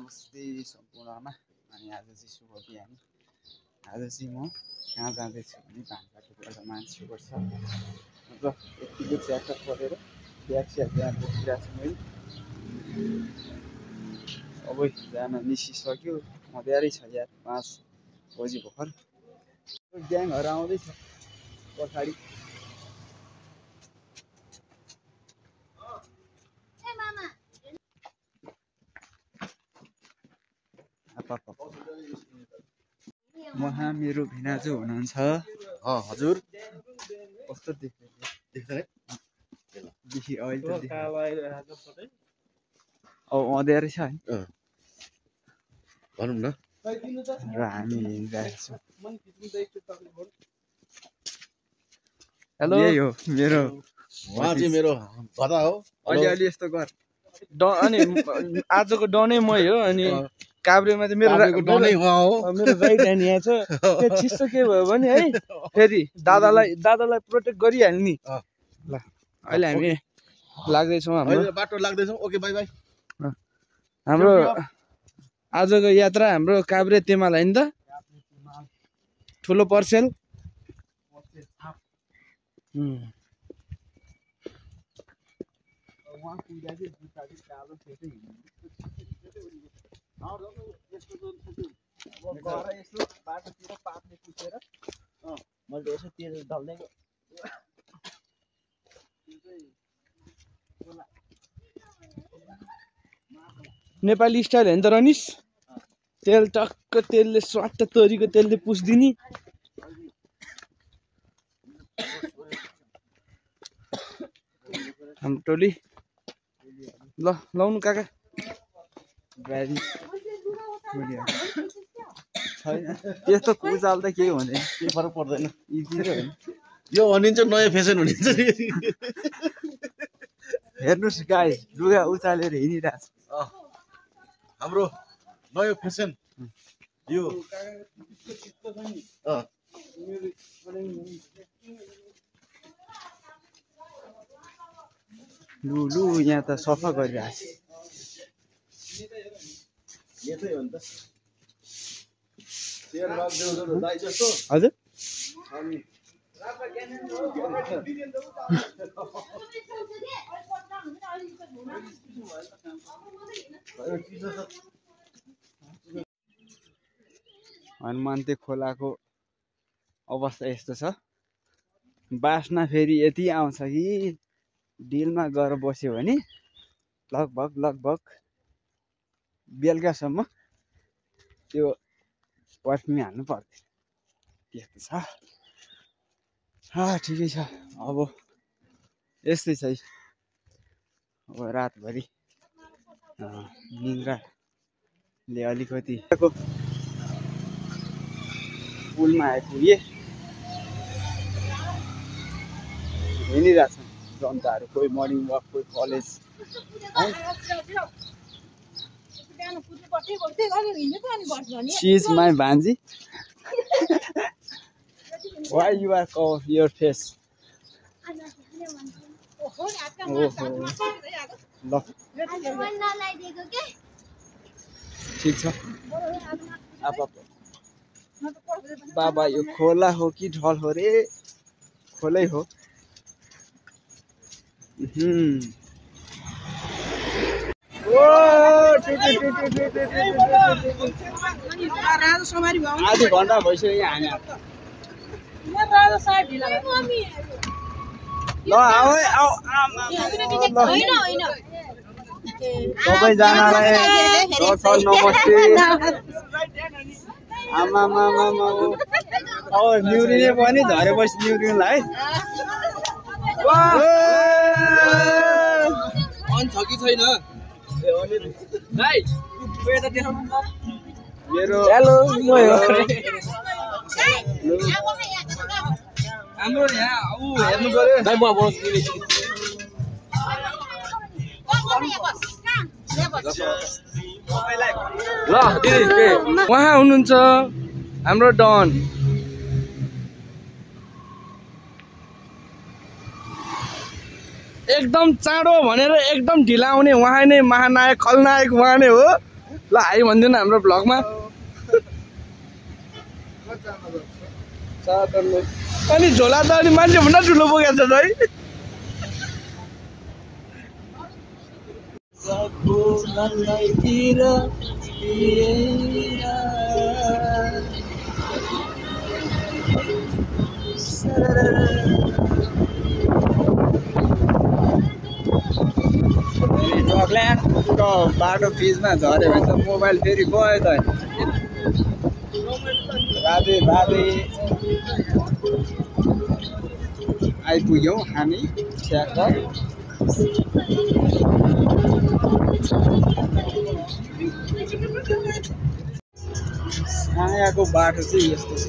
नमस्ते सम्पूर्णमा। अनि आज चाहिँ शुभ बिहानी। आज चाहिँ म कहाँ जाँदैछु भने भान्साकोट मान्छे पर्छ र यतिको च्याक्क परेर ब्याग स्याग यहाँ बोकिरहेको छु मैले। अब जान निस्किसक्यो, अँध्यारै छ यार, 5 बजी भर्खर। ग्याङहरू आउँदैछ पछाडि। उहाँ मेरो भिनाजु हुनुहुन्छ। हजुर कस्तो देख्छ देखि अहिले त अब अँध्यारै छ है। भनौँ न। र हामी हिँडिरहेको छौँ। हेलो, यही हो मेरो, उहाँ चाहिँ मेरो दादा हो। अलि यस्तो गर। अनि आजको डनै मै हो। अनि काभ्रेमा चाहिँ मेरो डनै उहाँ हो। मेरो राइट ह्यान्ड यहाँ छ। त्यो चिसो के भयो भने है फेरि दादालाई प्रोटेक्ट गरिहाल्ने नि। ल अहिले हामी लाग्दैछौँ हाम्रो बाटो लाग्दैछौँ। Okay by by. हाम्रो आजको यात्रा हाम्रो काभ्रे तेमाल होइन त, ठुलो पर्सेल। नेपाली स्टाइल होइन त रनिस। तेल टक्क तेलले स्वाट तोरीको तेलले पुस्दिने। हाम्रो टोली ल लाउनु काका। ड्राइभिङ छैन त्यस्तो कुचाल त केही हुँदैन, केही फरक पर्दैन। इजी त होइन। यो भनिन्छ नयाँ फेसन हुनेछ नि। हेर्नुहोस् गाई, लुगा उचालेर हिँडिरहेको छ। हाम्रो नयाँ फेसन यो। लु यहाँ त सफा गरिरहेको छ। हजुर हनुमान्ते खोलाको अवस्था यस्तो छ। बास्ना फेरि यति आउँछ कि डिलमा गएर बस्यो भने लगभग बेलुकासम्म त्यो पर्फ्युम हाल्नु पर्दैन। त्यस्तो छ। ठिकै छ। अब यस्तै छ है। अब रातभरि निन्द्राले अलिकति पुलमा आइपुगे। हिँडिरहेको छ जनताहरू, कोही मर्निङ वाक, कोही college. She is my Banji. Why you are cover your face? ल ठिक छ। बाबा यो खोला हो कि ढल हो रे? खोलै हो। आधी घन्टा भइसक्यो यहाँ हामी। ल आऊ सबैजनालाई नमस्ते। आमा न्युरिने पनि झरेपछि न्युरिनुलाई है। छ कि छैन मेरो हेलो हाम्रो यहाँ हेर्नु पर्यो। ल दिदी उहाँ हुनुहुन्छ हाम्रो डन। एकदम चाँडो भनेर एकदम ढिला आउने उहाँ नै महानायक खलनायक उहाँ नै हो। ल हाई भनिदिनु हाम्रो भ्लगमा अनि झोला त अनि मान्छे भन्दा ठुलो बोकेको छ है ट्रकल्यान्डको बाटो बिचमा झऱ्यो भने त मोबाइल फेरि गयो त राधे राधे आइपुग्यौँ हामी ठ्याक्क छायाको बाटो चाहिँ यस्तो छ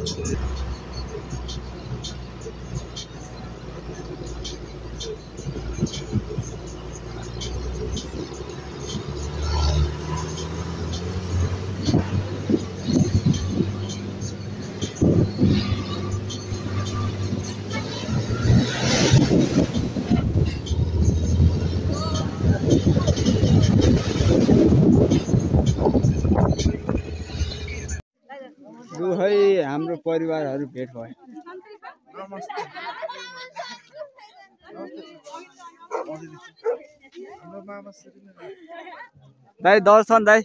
लु है हाम्रो परिवारहरू भेट भयो दाइ दर्शन दाइ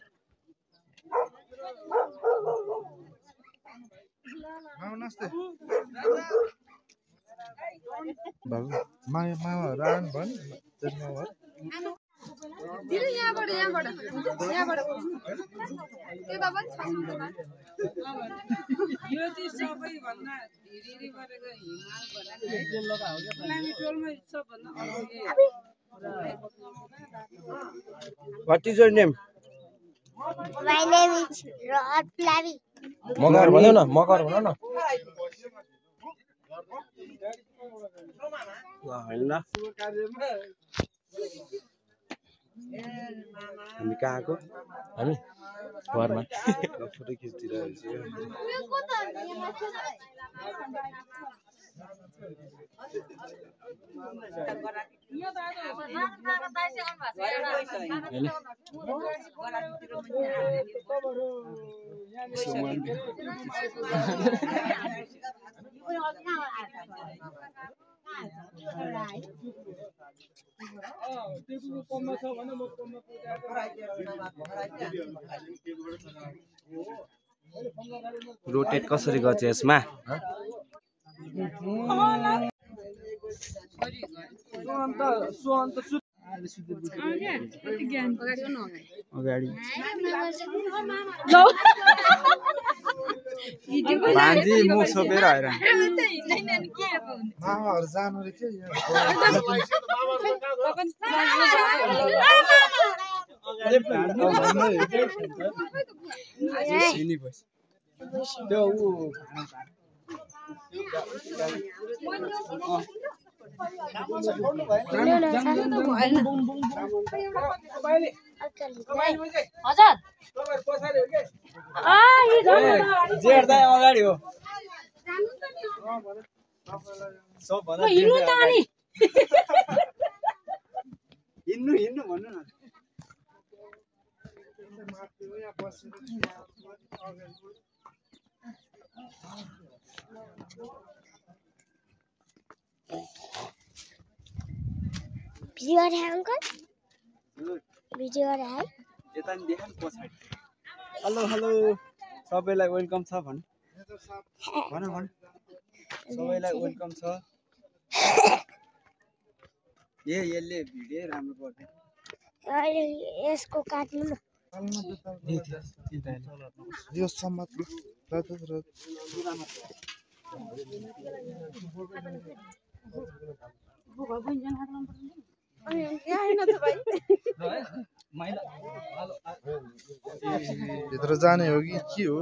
दिदी यहाँबाट यहाँबाट यहाँबाट त्यता पनि छ यो चाहिँ सबैभन्दा धेरै गरेको हिमाल भनेको सबभन्दा What is your name? My name is Rod Flavi. Magar भन्नु न मगर भन न ल हैन हामी कहाँ आएको हामी घरमा फोटो खिचिरहेको रोटेट कसरी गर्छ यसमा अगाडि भान्जी मुख छोपेर हैरान अगाडि हो हिँड्नु हिँड्नु भन्नु न Video है अंकल भिडियो है यता नि देखा नि पछाडि हेलो हेलो सबैलाई वेलकम छ भन भन भन सबैलाई वेलकम छ यसले भिडियो राम्रो गर्दैन यसको काट्नु न यो सम्मत भित्र जाने हो कि के हो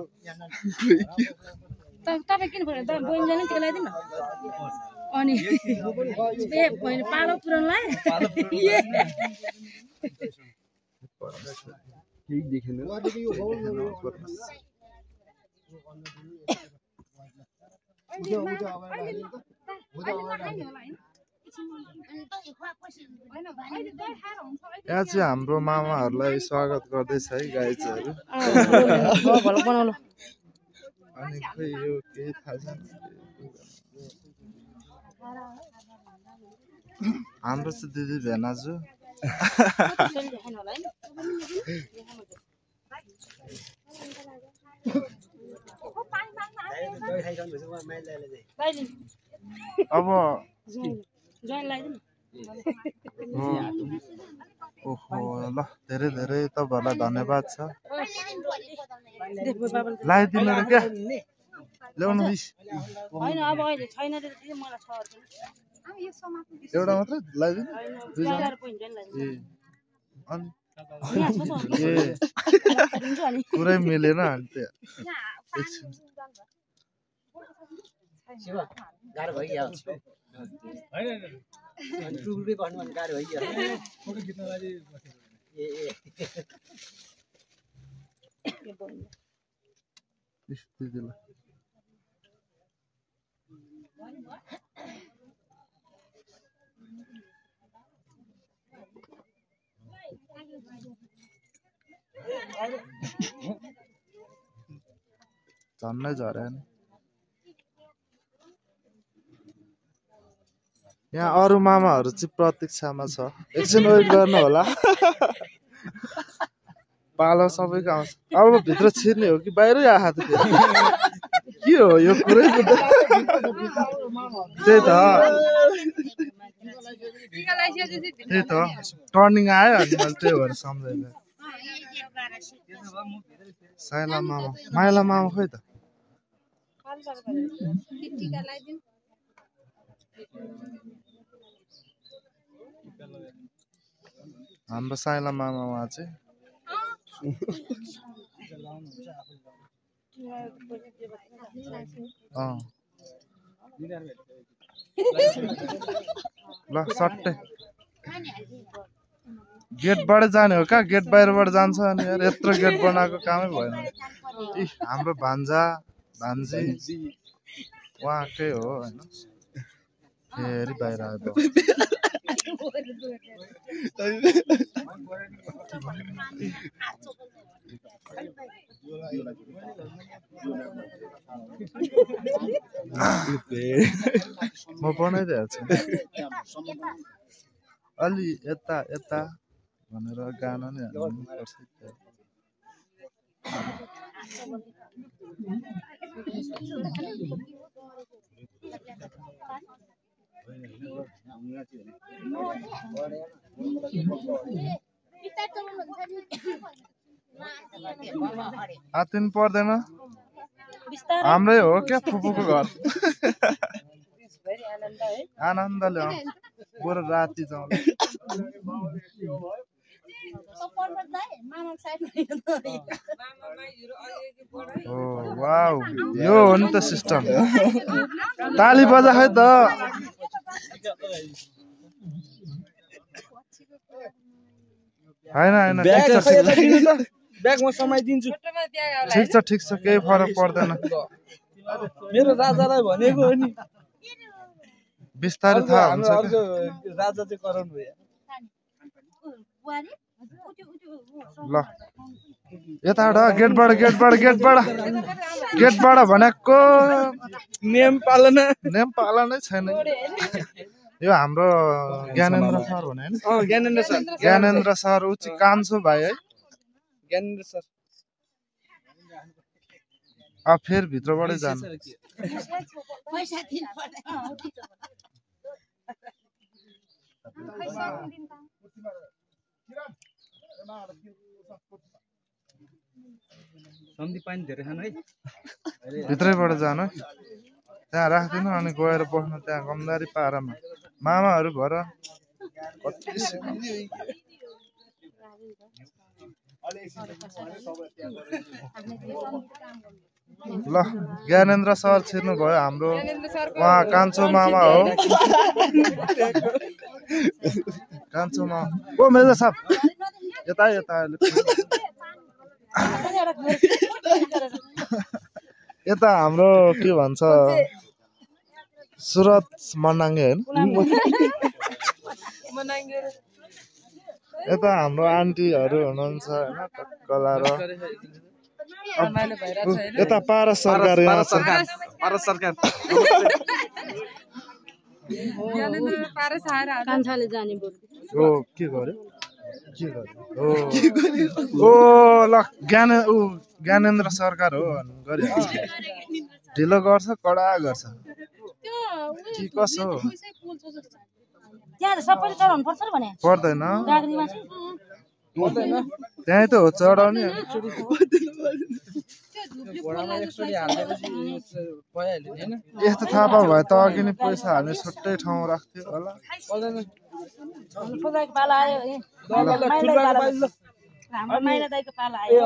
तपाईँ किन भन्नु तपाईँ बहिनी जाने त्यसलाई दिनु अनि ए बहिनी पालो पुरानलाई ठीक देखेन यहाँ चाहिँ हाम्रो मामाहरूलाई स्वागत गर्दैछ है गाइजहरू बनाउनु अनि खोइ यो केही थाहा छैन हाम्रो चाहिँ दिदी भेनाजु अब ओहो ल धेरै धेरै तपाईँहरूलाई धन्यवाद छ लगाइदिनु र क्या ल्याउनु बिस एउटा मात्र लगाइदिनु ए अनि पुरै मिलेन अनि झन्नै झर्यो नि यहाँ अरू मामाहरू चाहिँ प्रतीक्षामा छ एकछिन वेट गर्नु होला पालो सबैको आउँछ अब भित्र छिर्ने हो कि बाहिरै आहा त के हो यो कुरै त्यही त टर्निङ आयो अनि मैले त्यही भएर सम्झाइदिएँ साइला मामा माइला मामा खोइ त हाम्रो साइला मामा उहाँ चाहिँ ल सट्टै गेटबाट जाने हो कहाँ गेट बाहिरबाट जान्छ अनि यार यत्रो गेट बनाएको कामै भएन हाम्रो भान्जा भान्जी उहाँकै हो होइन फेरि बाहिर आयो म बनाइदिइहाल्छु अलि यता यता भनेर गाना नै हाल्नुपर्छ आतिन पर्दैन हाम्रै हो क्या फुपूको घर आनन्दले बरु राति जाउँ वाउ यो हो नि त सिस्टम ताली बजा है त हैन हैन ब्यागमा समाइदिन्छु ठिक छ केही फरक पर्दैन मेरो राजालाई भनेको हो नि बिस्तारै थाहा हुन्छ राजा चाहिँ कराउनु भयो ल यताबाट गेटबाट भनेको नेम पालनै छैन यो हाम्रो ज्ञानेन्द्र सर हुने हैन ज्ञानेन्द्र सर उ चाहिँ कान्छो भाइ है ज्ञानेन्द्र सर फेरि भित्रबाटै जानु भित्रैबाट जानु त्यहाँ राख्दिनु अनि गएर बस्नु त्यहाँ गमदारी पारामा मामाहरू भएर ल ज्ञानेन्द्र सर छिर्नु भयो हाम्रो उहाँ कान्छो मामा हो कान्छो मामा ओ मेजा साहब यता यता हाम्रो के भन्छ सुरत मनाङ्गे होइन यता हाम्रो आन्टीहरू हुनुहुन्छ होइन टक्कला र यता पारस सरकार यहाँ छ पारस सरकार कान्छाले जाने बरु ओ के गर्यो ओ ल ज्ञानेन्द्र सरकार हो गरिहाल्छ ढिलो गर्छ कडा गर्छ कि कसो हो त्यहाँ सबैले चढाउनु पर्छ भने पर्दैन गाग्रीमा चाहिँ त्यही त हो चढाउने यस्तो थाहा पाउ भए त अघि नै पैसा हाल्ने छुट्टै ठाउँ राख्थ्यो होला ठुलाको पाला आयो हाम्रो माइला दाइको पाला आयो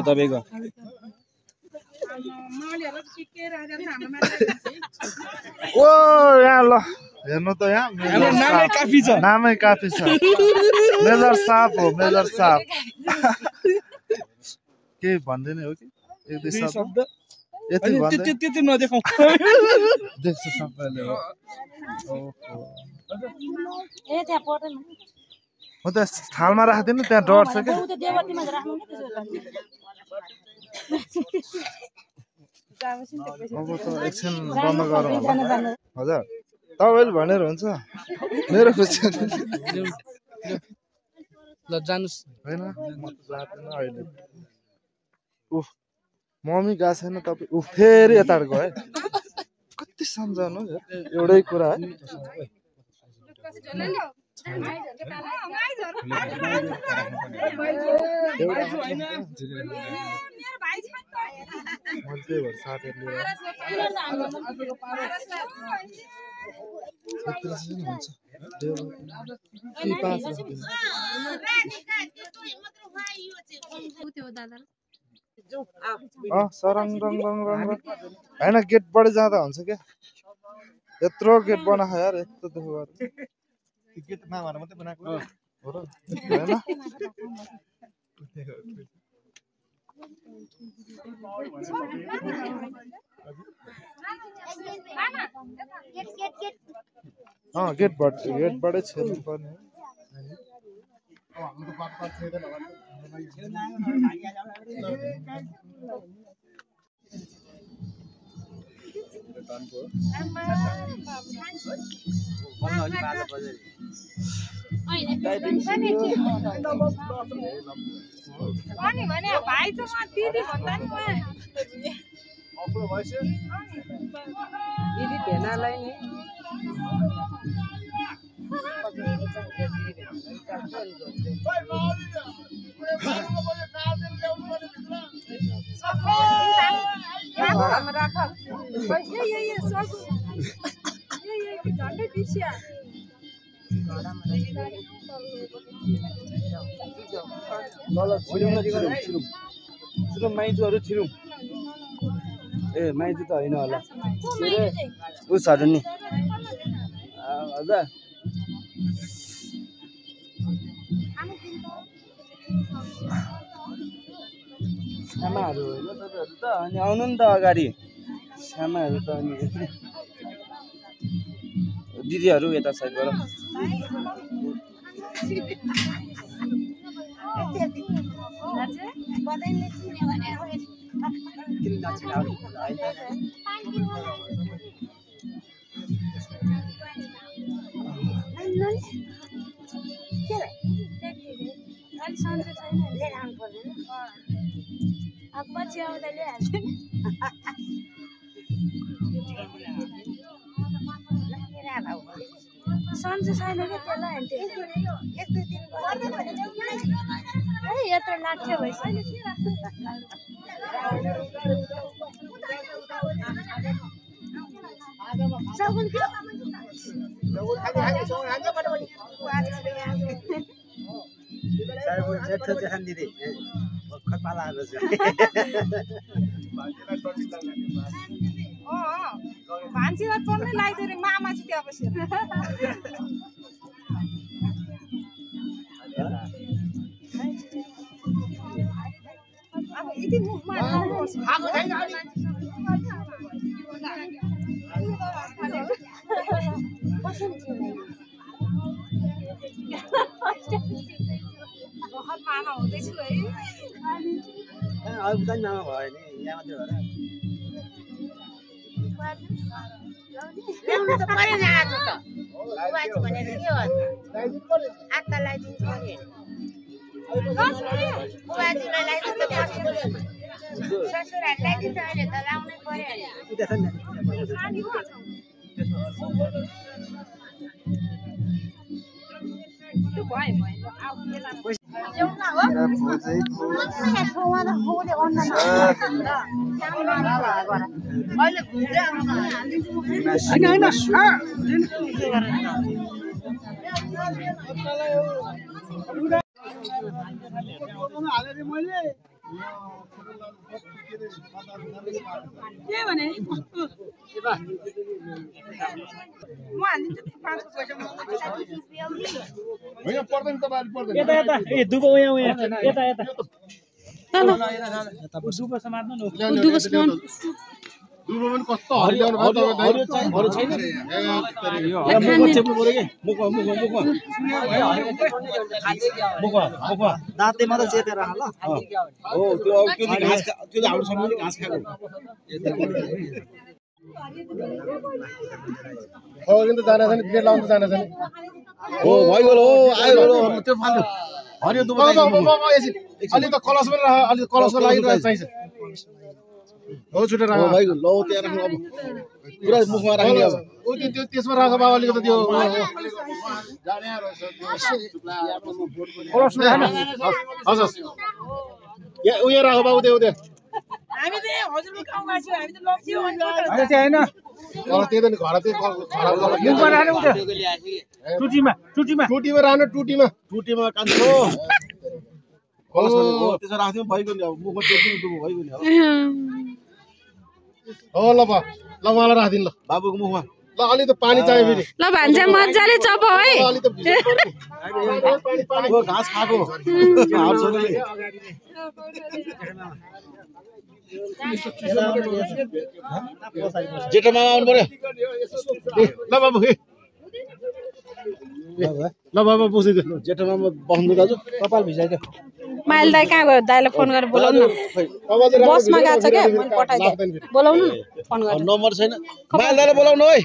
तपाईँको ओ यहाँ ल हेर्नु त यहाँ नामै काफी छ मेजर साप हो मेजर साप केही भन्दैन हो कि एक दुई शब्द यति भन्दै त्यति नदेखाउ देख्छु सबैले हो ए त्यहाँ पर्दैन म त थालमा राख्दिनँ त्यहाँ डढ्छ क्या उ त देवतीमा राख्नु नि त्यसो अब त एकछिन बन्द गरौँ होला हजुर तपाईँले भनेर हुन्छ मेरो खुसी ल जानुस् होइन म त जाँदैन अहिले उफ मम्मी गएको छैन तपाईँ उफ फेरि यता गयो है कति सम्झाउनु एउटै कुरा है त्यही भएर साथीहरूले सरङ रङ रङ रङ रङ होइन गेटबाट जाँदा हुन्छ क्या यत्रो गेट बनाएको यार यस्तो दुःख गरेर गेटबाटै छेर्नु पर्ने भाइ त म दिदी भन्दा नि दिदी भेनालाई नि झन्डै बिर्सिया छिरौँ माइजूहरू छिरौँ ए माइजू त होइन होला उसहरू नि हजुर श्यामाहरू होइन तपाईँहरू त अनि आउनु नि त अगाडि श्यामाहरू त अनि दिदीहरू यता साइडबाट पछि आउँदा लिइहाल्छु सन्चो छैन कि त्यसलाई यत्रो लाग्थ्यो भान्सीलाई टन्नै लगाइदियो अरे मामा चाहिँ त्यहाँ बसेर मामा हुँदैछु है ल्याउनु त पऱ्यो नि आज त बुबाजी भनेर के हो आत्ता लगाइदिन्छु भने बुबाजीलाई लगाइदिनु त ससुराले लगाइदिन्छ अहिले त लाउनै पऱ्यो के भने म हालिदिन्छु 5 को पैसा होइन पर्दैन तपाईहरु पर्दैन यता यता ए दुबो यहाँ यता यता दुबो समात्नु न दुबो समात्नु दुबो पनि कस्तो हरियाउनु भयो तपाईहरु चाहिँ हरु छैन मुख चेप्नु पर्यो के मुख दाँतले मात्र चेपेर हाल हो त्यो अब त्यो घाँस त्यो हाम्रो सबैले घाँस खाएको हो किन त जाना छैन प्लेट लाउन जाना छैन हो भइगयो हो आयो त्यो फाल्यो हरियो दुबो अलि त कलसमा राख अलि कलसको लागि चाहिन्छ हो छुटेर राख भइगयो ल त्यहाँ राख्नु अब पुरा मुखमा राख्नु अब ओ त्यो त्यसमा राख बाबा अलिकति त्यो जाने रहेछ कलस राख्नु हजुर या उयो राख बाबु त्यो हामी त हजुरको गाउँवासी हो हामी त लप्सियो हैन हैन त्यही त नि घर चाहिँ खराब गर्ला मुखमा राख्नु उता टुटीमा राख्नु टुटीमा कान्छो कलस हो त्यसो राख्दियो भइगयो नि अब मुखमा टेक्नु डुबो भइगयो नि हो ल बा ल उहाँलाई राख्दिन ल बाबुको मुखमा ल अलि त पानी चाहियो फेरि ल भान्जा मज्जाले चप है अलि त पानी घाँस खाएको जेठमा आउनु पर्यो ल बाबु ल बाबा बसिदियो जेठमा बस्नु दाजु कपाल भिजाइदियो माइल दाइ कहाँ गयो दाइलाई फोन गरेर बोलाउनु न बसमा गएको छ क्या मैले पठाइदिएँ बोलाउनु न फोन गरेर नम्बर छैन माइल दाइले बोलाउनु है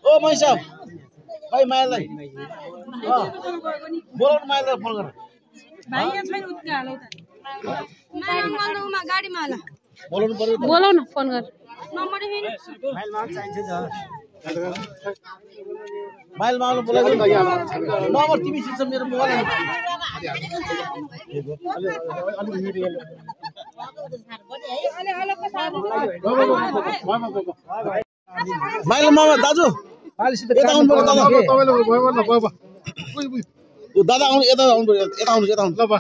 ओ मैसा भाइ माइल दाइ बोलाउनु माइल दाइ फोन गरेर भाइ यहाँ छैन उति हालौ त माइलमा गाडीमा होला बोलाउनु पर्यो बोलाउ न फोन गरेर नम्बर माइल माग्नु बोलाइदिनु न नम्बर तिमी सिक्छ मेरो मोबाइल माइल मामा दाजु यता आउनु पर्यो दादा दादा आउनु यता आउनु पर्यो यता आउनु ल बा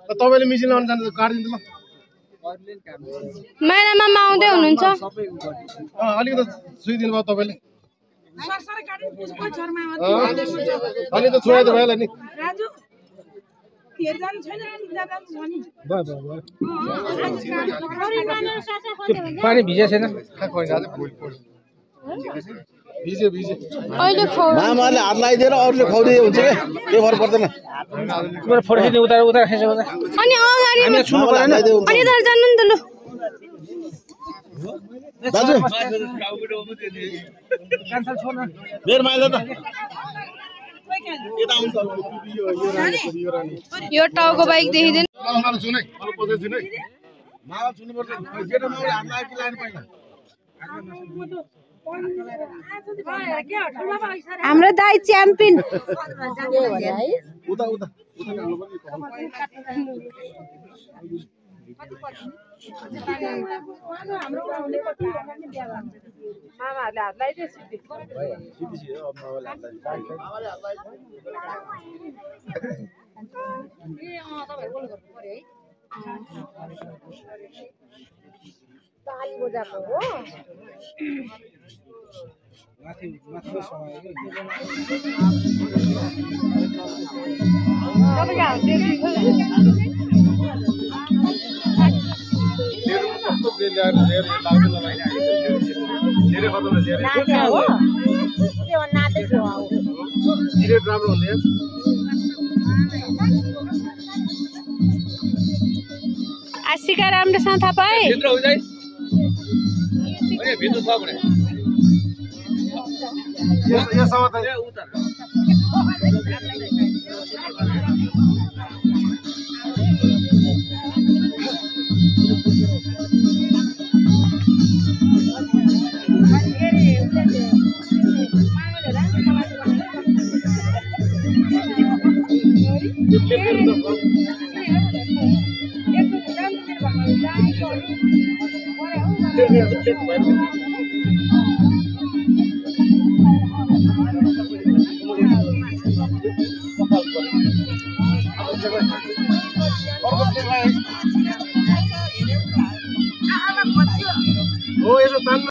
तपाईँले मिसिन लाउनु जान्छ काटिदिनु ल माइलामा आउँदै हुनुहुन्छ अलिकति सुइदिनु भयो तपाईँले सरसर काट्नु पुछको छरमा अलि त छोया त भइहाल्यो नि राजु हेर जानु छैन जानु छ नि पानी भिजे छैन भिजे अहिले मामाले हात लगाइदिएर अरूले खुवाउँदै हुन्छ के के फरक पर्दैन तिम्रो फोटो खिच्ने उता खिच्छ अनि अगाडि हामी छुनु पर्दैन अनि त जान्नु नि त लु दाजु क्यान्सल छोड्न मेरो माइला त यो टाउको बाइक देखिदिनु सुनै सुनै मामा छुनुपर्छ जेठो माउले हात लाग्यो कि लाग्नु पाइन्न हाम्रो दाइ च्याम्पियन उता मामाहरूले हात लगाइदियो सिधै ताली बजाएको हो माथि समय चाहिँ ल्याएर धेरै लाग्दैन होला धेरै खतम धेरै नाच्यो हो त्यो नाच्यो हो धेरै राम्रो हुँदैन आज सिका राम्रोसँग थाहा पाए भित्र हो जाइ अनि भित्र छ भने यो सबै त उता हो यसो तान्न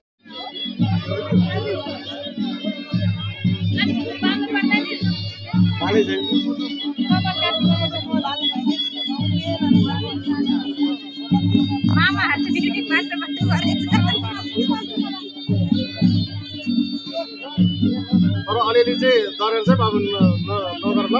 मामा हातदेखि मात्र मात्र गरेको तर अलिअलि चाहिँ डरेर चाहिँ बाबु नगर ल